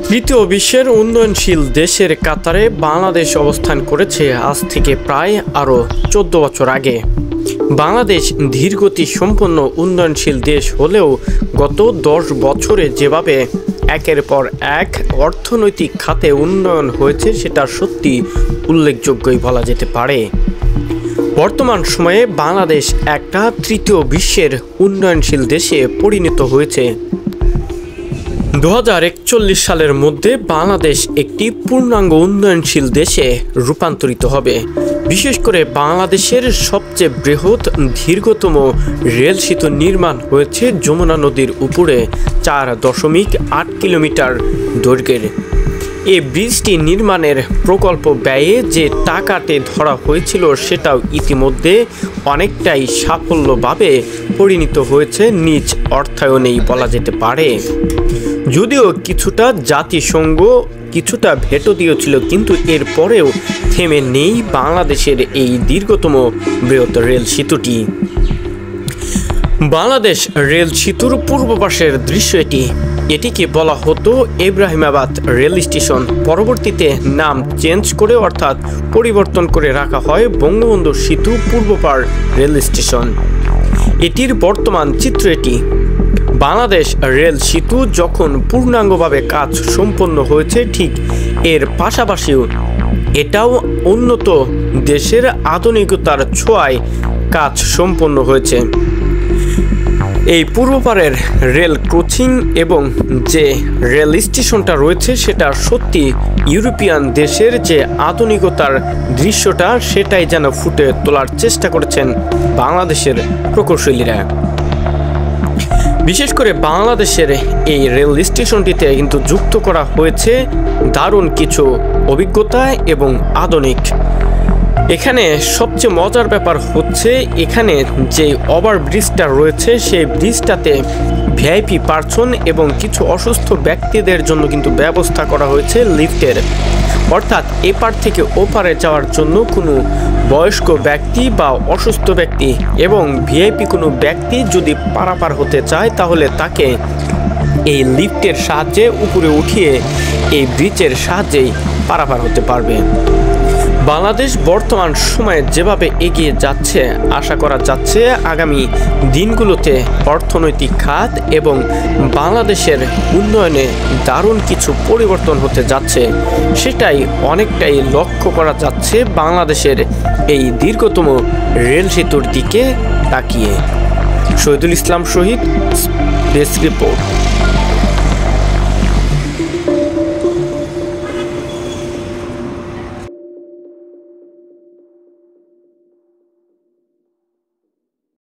তৃতীয় বিশ্বের উন্নয়নশীল দেশের কাতারে বাংলাদেশ অবস্থান করেছে আজ থেকে প্রায় আরও 14 বছর আগে। বাংলাদেশ ধীরগতি সম্পন্ন উন্নয়নশীল দেশ হলেও গত 10 বছরে যেভাবে একের পর এক অর্থনৈতিক খাতে উন্নয়ন হয়েছে সেটা সত্যি উল্লেখযোগ্যই বলা যেতে পারে। বর্তমান সময়ে বাংলাদেশ একটা তৃতীয় বিশ্বের উন্নয়নশীল দেশে পরিণত হয়েছে। 2041 সালের মধ্যে বাংলাদেশ একটি পূর্ণাঙ্গ উন্নয়নশীল দেশে রূপান্তরিত হবে। বিশেষ করে বাংলাদেশের সবচেয়ে বৃহৎ দীর্ঘতম রেল সেতু নির্মাণ হয়েছে যমুনা নদীর উপরে 4.8 কিলোমিটার দৈর্ঘ্যের। এই ব্রিজটি নির্মাণের প্রকল্প ব্যয়ে যে টাকাটি ধরা হয়েছিল সেটাও ইতিমধ্যে অনেকটাই সাফল্যভাবে পরিণত হয়েছে নিজ অর্থায়নেই বলা যেতে পারে। যদিও কিছুটা জাতিসংঘ কিছুটা ভেটো দিয়েছিল, কিন্তু এরপরেও থেমে নেই বাংলাদেশের এই দীর্ঘতম বৃহৎ রেল সেতুটি। বাংলাদেশ রেল সেতুর পূর্ব পাশের দৃশ্য এটিকে বলা হতো ইব্রাহিমাবাদ রেল স্টেশন। পরবর্তীতে নাম চেঞ্জ করে অর্থাৎ পরিবর্তন করে রাখা হয় বঙ্গবন্ধু সেতু পূর্বপাড় রেল স্টেশন। এটির বর্তমান চিত্র এটি। বাংলাদেশ রেল সেতু যখন পূর্ণাঙ্গভাবে কাজ সম্পন্ন হয়েছে, ঠিক এর পাশাপাশিও এটাও উন্নত দেশের আধুনিকতার ছোঁয়ায় কাজ সম্পন্ন হয়েছে। এই পূর্বপাড়ের রেল ক্রসিং এবং যে রেল স্টেশনটা রয়েছে সেটা সত্যি ইউরোপিয়ান দেশের যে আধুনিকতার দৃশ্যটা সেটাই যেন ফুটে তোলার চেষ্টা করেছেন বাংলাদেশের প্রকৌশলীরা। বিশেষ করে বাংলাদেশের এই রেল স্টেশনটিতে কিন্তু যুক্ত করা হয়েছে দারুণ কিছু অভিজ্ঞতা এবং আধুনিক। এখানে সবচেয়ে মজার ব্যাপার হচ্ছে এখানে যে ওভারব্রিজটা রয়েছে সেই ব্রিজটাতে ভিআইপি পার্সন এবং কিছু অসুস্থ ব্যক্তিদের জন্য কিন্তু ব্যবস্থা করা হয়েছে লিফটের। অর্থাৎ এপার থেকে ওপারে যাওয়ার জন্য কোনো বয়স্ক ব্যক্তি বা অসুস্থ ব্যক্তি এবং ভিআইপি কোনো ব্যক্তি যদি পারাপার হতে চায় তাহলে তাকে এই লিফটের সাহায্যে উপরে উঠিয়ে এই ব্রিজের সাহায্যেই পারাপার হতে পারবে। বাংলাদেশ বর্তমান সময়ে যেভাবে এগিয়ে যাচ্ছে, আশা করা যাচ্ছে আগামী দিনগুলোতে অর্থনৈতিক খাত এবং বাংলাদেশের উন্নয়নে দারুণ কিছু পরিবর্তন হতে যাচ্ছে। সেটাই অনেকটাই লক্ষ্য করা যাচ্ছে বাংলাদেশের এই দীর্ঘতম রেল সেতুর দিকে তাকিয়ে। শহীদুল ইসলাম শহীদ, ডেস্ক রিপোর্ট।